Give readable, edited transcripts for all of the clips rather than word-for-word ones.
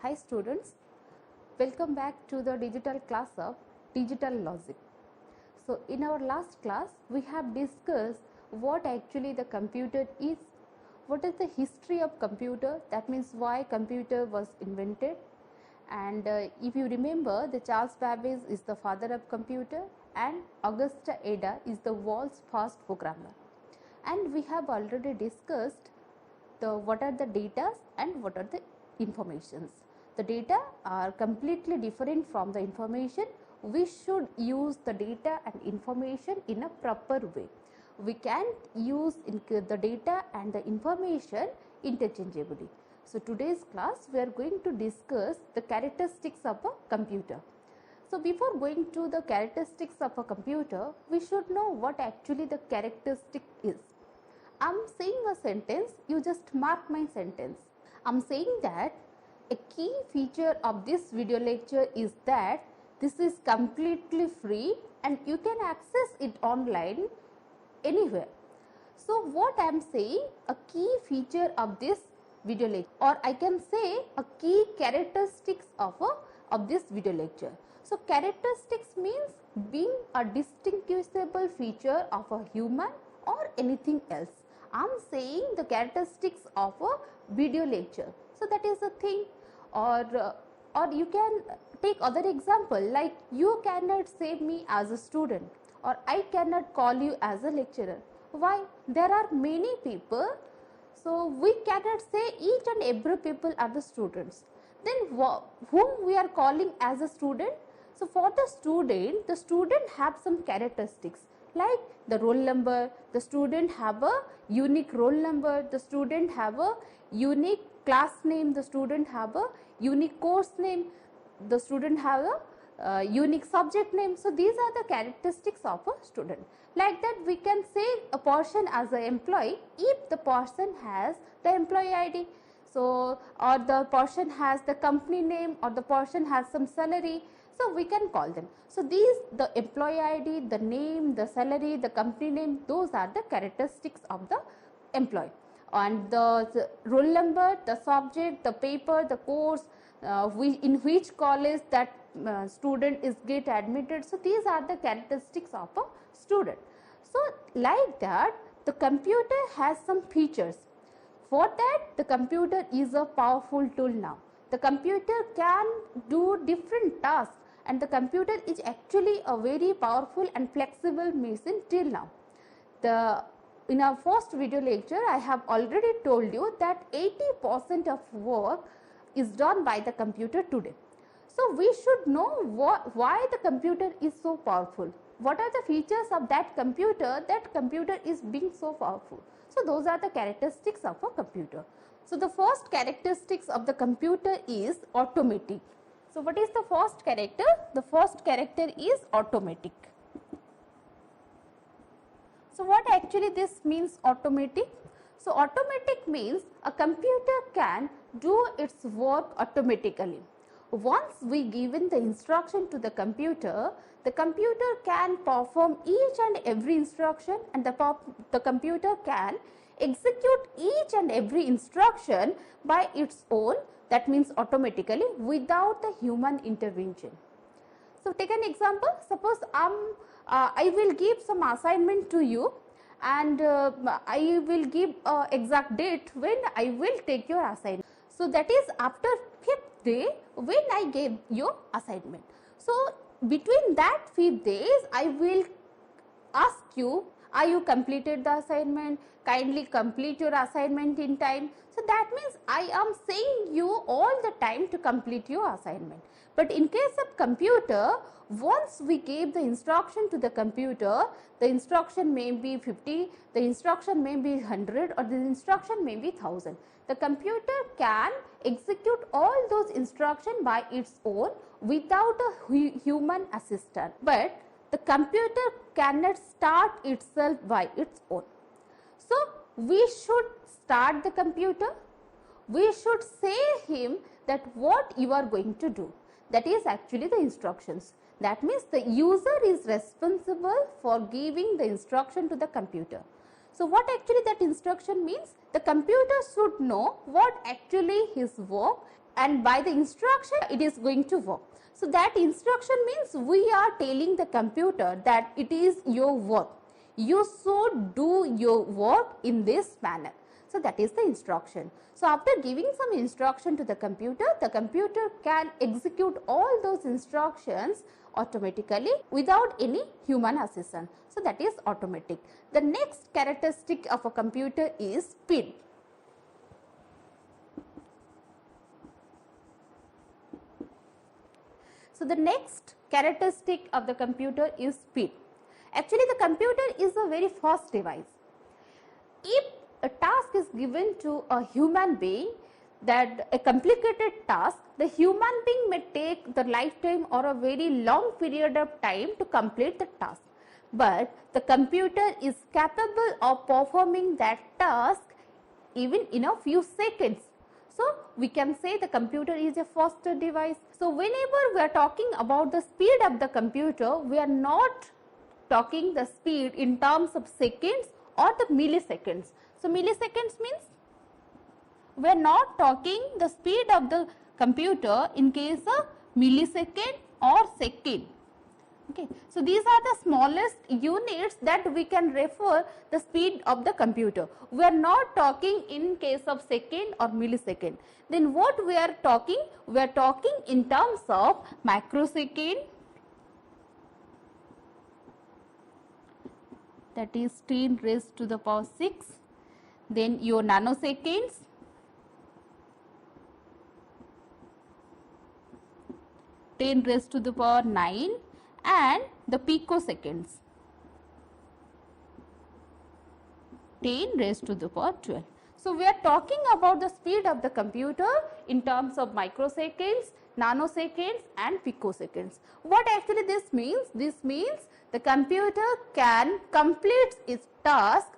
Hi students, welcome back to the digital class of Digital Logic. So in our last class we have discussed what actually the computer is, what is the history of computer, that means why computer was invented, and if you remember, the Charles Babbage is the father of computer and Augusta Ada is the world's first programmer. And we have already discussed what are the data and what are the informations. The data are completely different from the information. We should use the data and information in a proper way. We can't use the data and the information interchangeably. So today's class we are going to discuss the characteristics of a computer. So before going to the characteristics of a computer, we should know what actually the characteristic is. I'm saying a sentence, you just mark my sentence. I'm saying that a key feature of this video lecture is that this is completely free and you can access it online anywhere. So what I'm saying, a key feature of this video lecture, or I can say a key characteristics of this video lecture. So characteristics means being a distinguishable feature of a human or anything else. I'm saying the characteristics of a video lecture. So that is a thing, or you can take other example, like you cannot say me as a student, or I cannot call you as a lecturer. Why? There are many people, so we cannot say each and every people are the students. Then whom we are calling as a student? So for the student have some characteristics, like the roll number, the student have a unique roll number, the student have a unique class name, the student have a unique course name, the student have a unique subject name. So these are the characteristics of a student. Like that we can say a person as an employee if the person has the employee ID. So or the person has the company name, or the person has some salary. So we can call them. So these, the employee ID, the name, the salary, the company name, those are the characteristics of the employee. And the roll number, the subject, the paper, the course, in which college that student is get admitted. So these are the characteristics of a student. So like that, the computer has some features. For that, the computer is a powerful tool now. The computer can do different tasks, and the computer is actually a very powerful and flexible machine till now. In our first video lecture, I have already told you that 80% of work is done by the computer today. So we should know why the computer is so powerful. What are the features of that computer is being so powerful? So those are the characteristics of a computer. So the first characteristics of the computer is automatic. So what is the first character? The first character is automatic. So what actually this means automatic? So automatic means a computer can do its work automatically. Once we given the instruction to the computer can perform each and every instruction, and the computer can execute each and every instruction by its own, that means automatically, without the human intervention. So take an example. Suppose I will give some assignment to you, and I will give exact date when I will take your assignment. So that is after 5th day when I gave your assignment. So between that 5 days, I will ask you, are you completed the assignment? Kindly complete your assignment in time. So that means I am saying you all the time to complete your assignment. But in case of computer, once we gave the instruction to the computer, the instruction may be 50, the instruction may be 100, or the instruction may be 1000. The computer can execute all those instructions by its own without a human assistant. But the computer cannot start itself by its own. So we should start the computer. We should say him that what you are going to do. That is actually the instructions. That means the user is responsible for giving the instruction to the computer. So what actually that instruction means? The computer should know what actually his work and by the instruction it is going to work. So that instruction means we are telling the computer that it is your work. You should do your work in this manner. So that is the instruction. So after giving some instruction to the computer can execute all those instructions automatically without any human assistance. So that is automatic. The next characteristic of a computer is speed. So the next characteristic of the computer is speed. Actually, the computer is a very fast device. If a task is given to a human being, that a complicated task, the human being may take the lifetime or a very long period of time to complete the task. But the computer is capable of performing that task even in a few seconds. So we can say the computer is a faster device. So whenever we are talking about the speed of the computer, we are not talking the speed in terms of seconds or the milliseconds. So milliseconds means we are not talking the speed of the computer in case of millisecond or second. Okay. So these are the smallest units that we can refer the speed of the computer. We are not talking in case of second or millisecond. Then what we are talking? We are talking in terms of microsecond, that is 10 raised to the power 6, then your nanoseconds, ten raised to the power 9, and the picoseconds, 10 raised to the power 12. So we are talking about the speed of the computer in terms of microseconds, nanoseconds and picoseconds. What actually this means? This means the computer can complete its task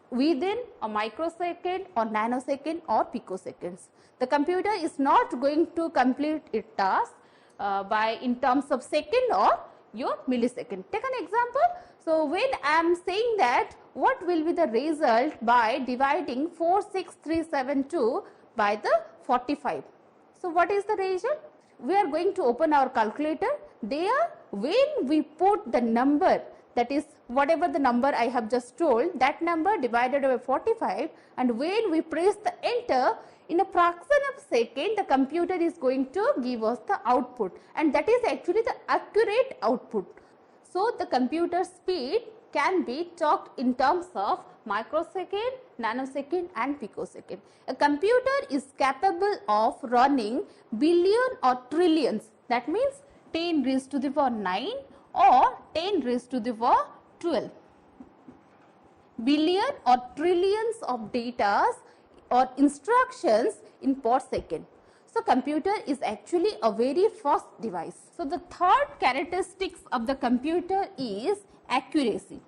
within a microsecond or nanosecond or picoseconds. The computer is not going to complete its task by in terms of second or your millisecond. Take an example. So when I am saying that what will be the result by dividing 46372 by the 45. So what is the result? We are going to open our calculator. There when we put the number, that is whatever the number I have just told, that number divided by 45, and when we press the enter, in a fraction of second the computer is going to give us the output, and that is actually the accurate output. So the computer speed can be talked in terms of microsecond, nanosecond and picosecond. A computer is capable of running billion or trillions, that means 10 raised to the power 9 or 10 raised to the power 12. Billion or trillions of data or instructions in per second. So computer is actually a very fast device. So the third characteristics of the computer is accuracy.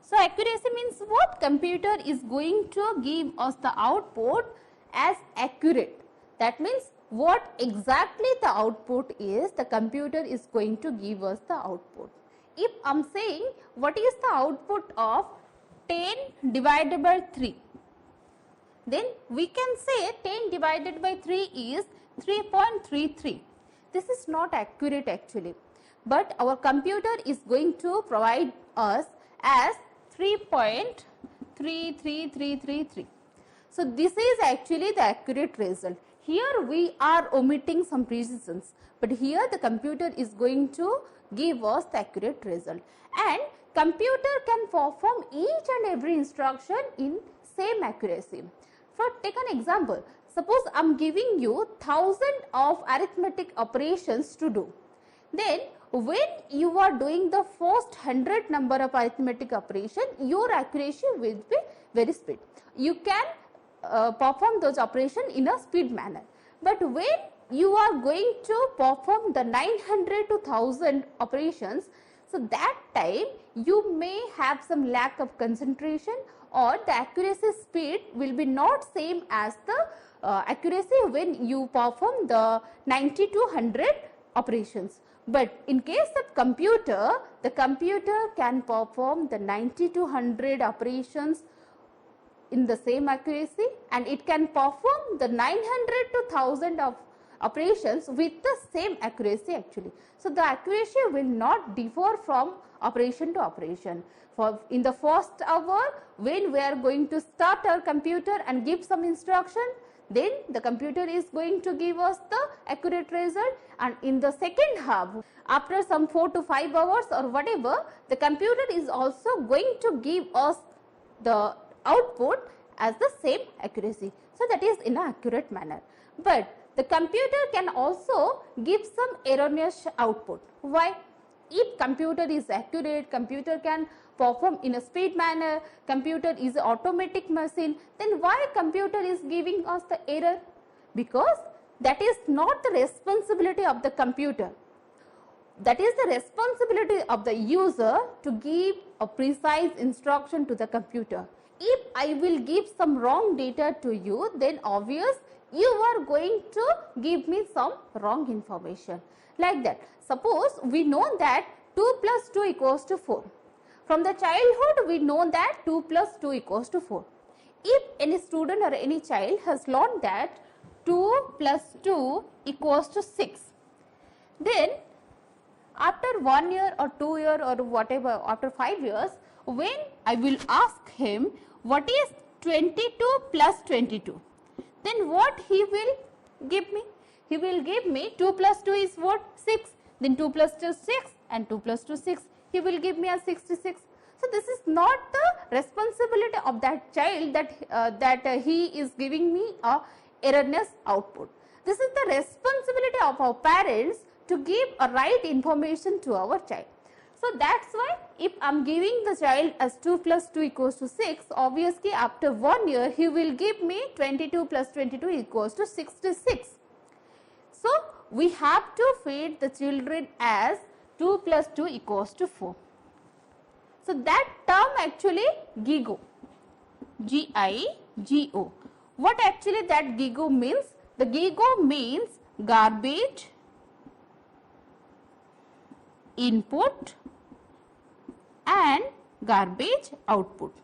So accuracy means what? Computer is going to give us the output as accurate. That means what exactly the output is, the computer is going to give us the output. If I am saying what is the output of 10 divided by 3, then we can say 10 divided by 3 is 3.33. This is not accurate actually, but our computer is going to provide us as 3.33333. So this is actually the accurate result. Here we are omitting some precisions, but here the computer is going to give us the accurate result, and computer can perform each and every instruction in same accuracy. For take an example, suppose I am giving you 1000 of arithmetic operations to do. Then when you are doing the first 100 number of arithmetic operation, your accuracy will be very speed. You can perform those operations in a speed manner. But when you are going to perform the 900 to 1000 operations, so that time you may have some lack of concentration, or the accuracy speed will be not same as the accuracy when you perform the 90 to 100 operations. But in case of computer, the computer can perform the 90 to 100 operations in the same accuracy, and it can perform the 900 to 1000 of operations with the same accuracy actually. So, the accuracy will not differ from operation to operation. For in the first hour, when we are going to start our computer and give some instruction, then the computer is going to give us the accurate result, and in the second half, after some 4 to 5 hours or whatever, the computer is also going to give us the output as the same accuracy. So, that is in an accurate manner. But the computer can also give some erroneous output. Why? If computer is accurate, computer can perform in a speed manner, computer is an automatic machine, then why computer is giving us the error? Because that is not the responsibility of the computer. That is the responsibility of the user to give a precise instruction to the computer. If I will give some wrong data to you, then obvious you are going to give me some wrong information. Like that. Suppose we know that 2 plus 2 equals to 4. From the childhood, we know that 2 plus 2 equals to 4. If any student or any child has learned that 2 plus 2 equals to 6, then after 1 year or 2 year or whatever, after 5 years, when I will ask him what is 22 plus 22, then what he will give me? He will give me 2 plus 2 is what? 6. Then 2 plus 2 is 6 and 2 plus 2 is 6. He will give me a 66. So, this is not the responsibility of that child that he is giving me a erroneous output. This is the responsibility of our parents to give a right information to our child. So, that is why if I am giving the child as 2 plus 2 equals to 6, obviously after 1 year he will give me 22 plus 22 equals to 66. So, we have to feed the children as 2 plus 2 equals to 4. So, that term actually GIGO, G-I-G-O. What actually that GIGO means? The GIGO means garbage input and garbage output.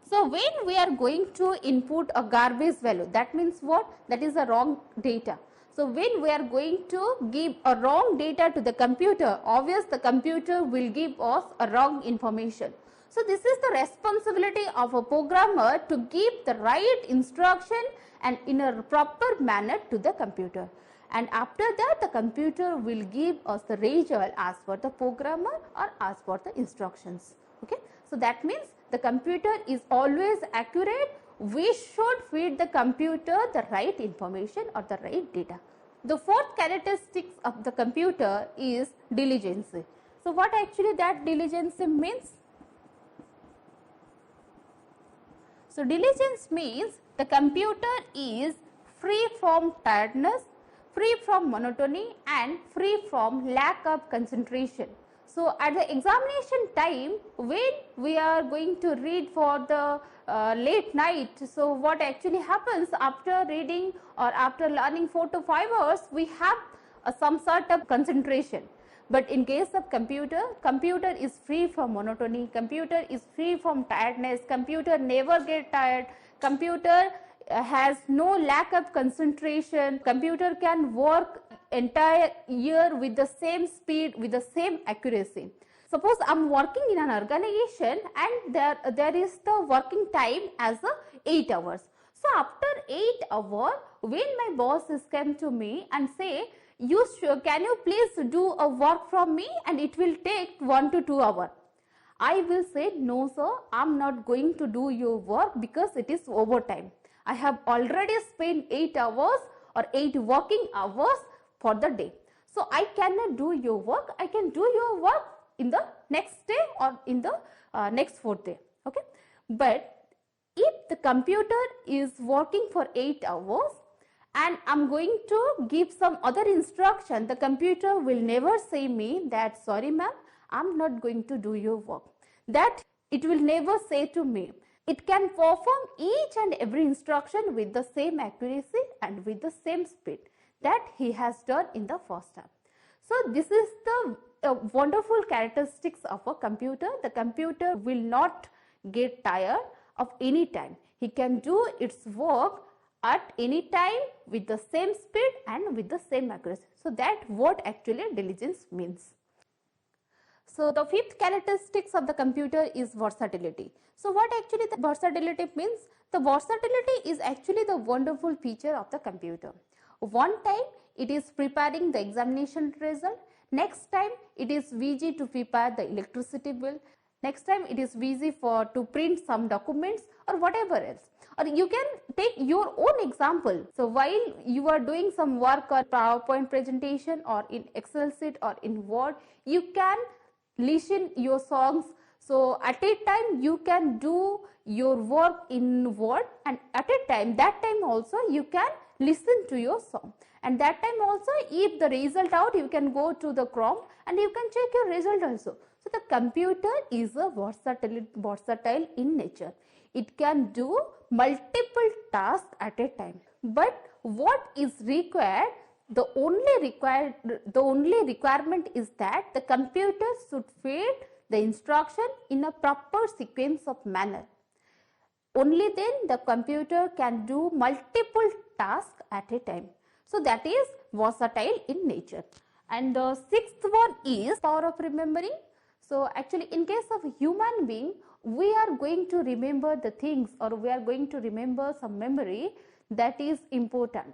So, when we are going to input a garbage value, that means what? That is a wrong data. So, when we are going to give a wrong data to the computer, obviously the computer will give us a wrong information. So, this is the responsibility of a programmer to give the right instruction and in a proper manner to the computer. And after that, the computer will give us the result as per the programmer or as per the instructions. Okay? So, that means the computer is always accurate. We should feed the computer the right information or the right data. The fourth characteristics of the computer is diligence. So, what actually that diligence means? So, diligence means the computer is free from tiredness, free from monotony and free from lack of concentration. So, at the examination time, when we are going to read for the late night, so what actually happens after reading or after learning 4 to 5 hours, we have some sort of concentration. But in case of computer is free from monotony, computer is free from tiredness, computer never get tired, computer has no lack of concentration, computer can work entire year with the same speed, with the same accuracy. Suppose I am working in an organization and there is the working time as 8 hours. So, after 8 hours, when my boss is come to me and say, can you please do a work from me and it will take 1 to 2 hours. I will say, no sir, I am not going to do your work because it is overtime. I have already spent 8 hours or 8 working hours for the day. So, I cannot do your work, I can do your work in the next day or in the next 4th day. Okay? But if the computer is working for 8 hours and I am going to give some other instruction, the computer will never say me that sorry ma'am, I am not going to do your work. That it will never say to me. It can perform each and every instruction with the same accuracy and with the same speed that he has done in the first time. So, this is the wonderful characteristics of a computer. The computer will not get tired of any time. He can do its work at any time with the same speed and with the same accuracy. So that what actually diligence means. So the fifth characteristics of the computer is versatility. So what actually the versatility means? The versatility is actually the wonderful feature of the computer. One time it is preparing the examination result, next time it is busy to prepare the electricity bill, next time it is busy to print some documents or whatever else. Or you can take your own example. So while you are doing some work on PowerPoint presentation or in Excel sheet or in Word, you can listen your songs. So at a time you can do your work in Word, and at a time, that time also you can listen to your song, and that time also if the result out, you can go to the Chrome and you can check your result also. So the computer is a versatile in nature. It can do multiple tasks at a time. But what is required? The only requirement is that the computer should feed the instruction in a proper sequence of manner. Only then the computer can do multiple tasks at a time. So that is versatile in nature. And the sixth one is power of remembering. So actually in case of a human being, we are going to remember the things, or we are going to remember some memory that is important.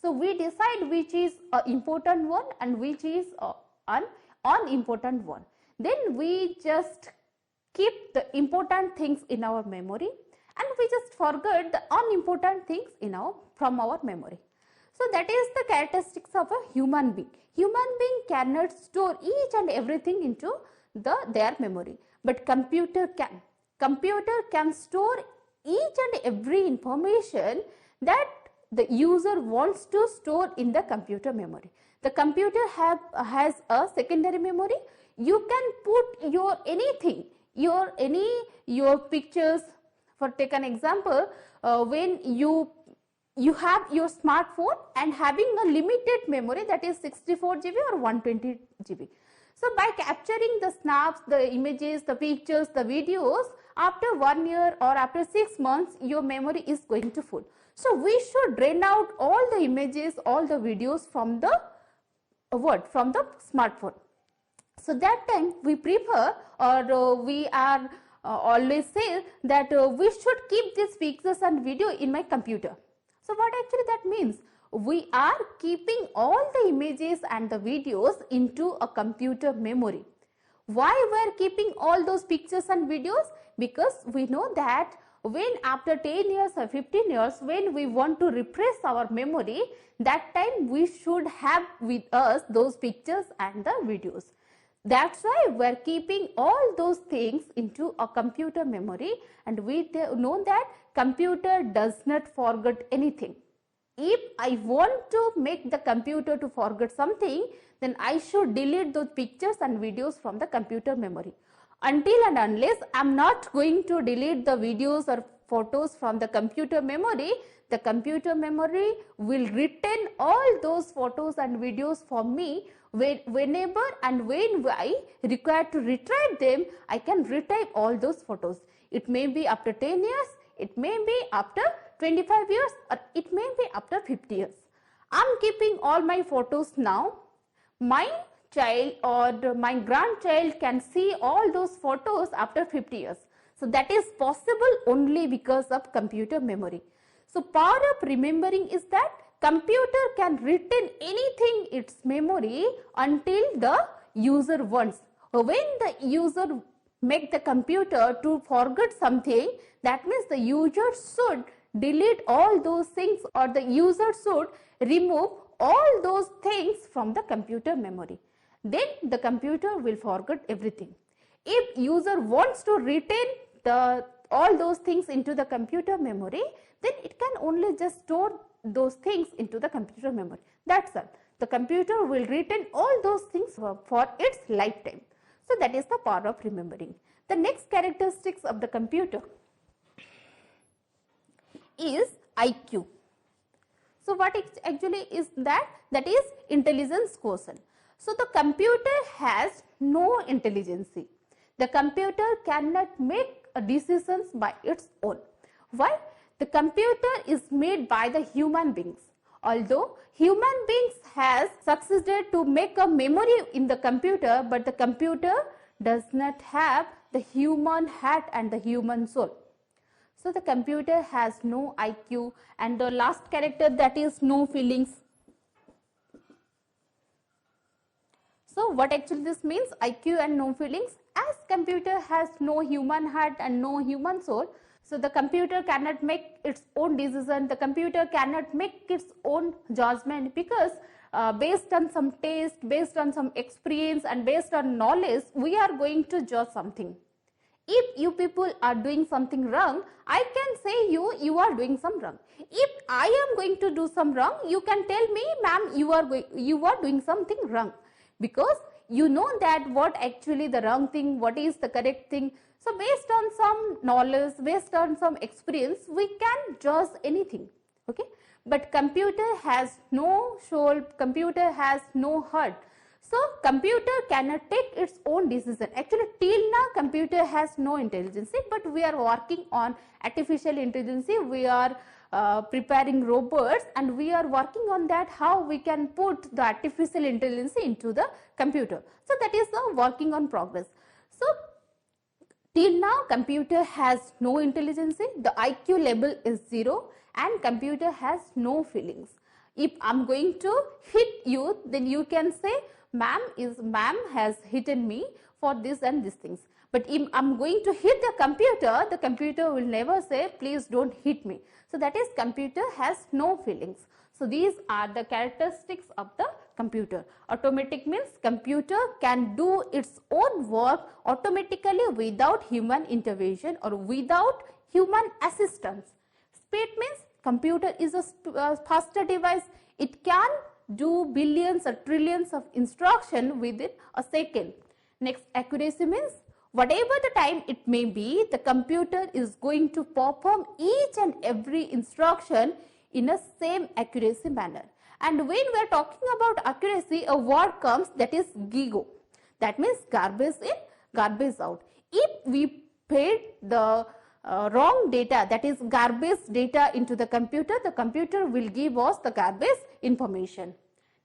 So we decide which is an important one and which is an unimportant one. Then we just keep the important things in our memory and we just forget the unimportant things from our memory. So that is the characteristics of a human being. Human being cannot store each and everything into their memory, but computer can. Computer can store each and every information that the user wants to store in the computer memory. The computer has a secondary memory. You can put your anything, your pictures. For take an example, when you have your smartphone and having a limited memory, that is 64 GB or 120 GB. So by capturing the snaps, the images, the pictures, the videos, after 1 year or after 6 months, your memory is going to full. So we should drain out all the images, all the videos from the from the smartphone. So that time we prefer, or we are always say that we should keep these pictures and video in my computer. So what actually that means? We are keeping all the images and the videos into a computer memory. Why we are keeping all those pictures and videos? Because we know that when after 10 years or 15 years, when we want to refresh our memory, that time we should have with us those pictures and the videos. That's why we are keeping all those things into a computer memory, and we know that computer does not forget anything. If I want to make the computer to forget something, then I should delete those pictures and videos from the computer memory. Until and unless I am not going to delete the videos or photos from the computer memory will retain all those photos and videos for me. Whenever and when I require to retrieve them, I can retrieve all those photos. It may be after 10 years, it may be after 25 years, or it may be after 50 years. I am keeping all my photos now. My child or my grandchild can see all those photos after 50 years. So that is possible only because of computer memory. So power of remembering is that computer can retain anything in its memory until the user wants. When the user make the computer to forget something, that means the user should delete all those things, or the user should remove all those things from the computer memory. Then the computer will forget everything. If user wants to retain all those things into the computer memory, then it can only just store those things into the computer memory. That's all. The computer will retain all those things for its lifetime. So that is the power of remembering. The next characteristics of the computer is IQ. So what actually is that? That is intelligence quotient. So the computer has no intelligence. The computer cannot make decisions by its own. Why? The computer is made by the human beings. Although human beings has succeeded to make a memory in the computer, but the computer does not have the human heart and the human soul. So the computer has no IQ, and the last character, that is no feelings. So what actually this means, IQ and no feelings? As computer has no human heart and no human soul, so the computer cannot make its own decision, the computer cannot make its own judgment, because based on some taste, based on some experience and based on knowledge, we are going to judge something. If you people are doing something wrong, I can say you are doing some wrong. If I am going to do some wrong, you can tell me, ma'am, you are doing something wrong, because you know that what actually the wrong thing, what is the correct thing. So based on some knowledge, based on some experience, we can judge anything. Okay, but computer has no soul, computer has no heart. So computer cannot take its own decision. Actually, till now computer has no intelligence, but we are working on artificial intelligence. We are preparing robots, and we are working on that, how we can put the artificial intelligence into the computer. So that is the working on progress. So till now computer has no intelligence, the IQ level is 0, and computer has no feelings. If I am going to hit you, then you can say, ma'am has hitten me for this and these things. But if I am going to hit the computer will never say, please don't hit me. So that is, computer has no feelings. So these are the characteristics of the computer. Automatic means computer can do its own work automatically without human intervention or without human assistance. Speed means computer is a faster device. It can do billions or trillions of instruction within a second. Next, accuracy means whatever the time it may be, the computer is going to perform each and every instruction in a same accuracy manner. And when we are talking about accuracy, a word comes, that is GIGO. That means garbage in, garbage out. If we fed the wrong data, that is garbage data, into the computer will give us the garbage information.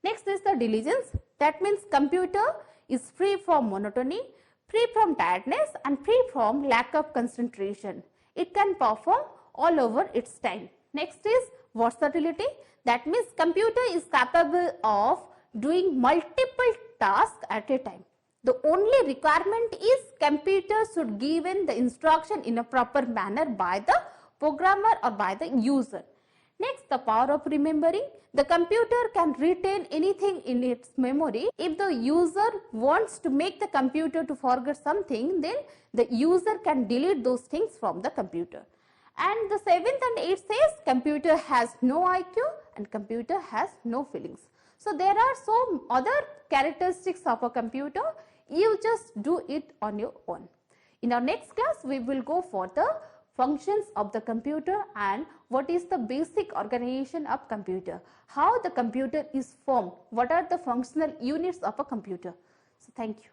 Next is the diligence. That means computer is free from monotony, free from tiredness, and free from lack of concentration. It can perform all over its time. Next is versatility. That means computer is capable of doing multiple tasks at a time. The only requirement is computer should give in the instruction in a proper manner by the programmer or by the user. Next, the power of remembering. The computer can retain anything in its memory. If the user wants to make the computer to forget something, then the user can delete those things from the computer. And the 7th and 8th says computer has no IQ and computer has no feelings. So there are some other characteristics of a computer. You just do it on your own. In our next class, we will go for the functions of the computer and what is the basic organization of computer, how the computer is formed, what are the functional units of a computer. So thank you.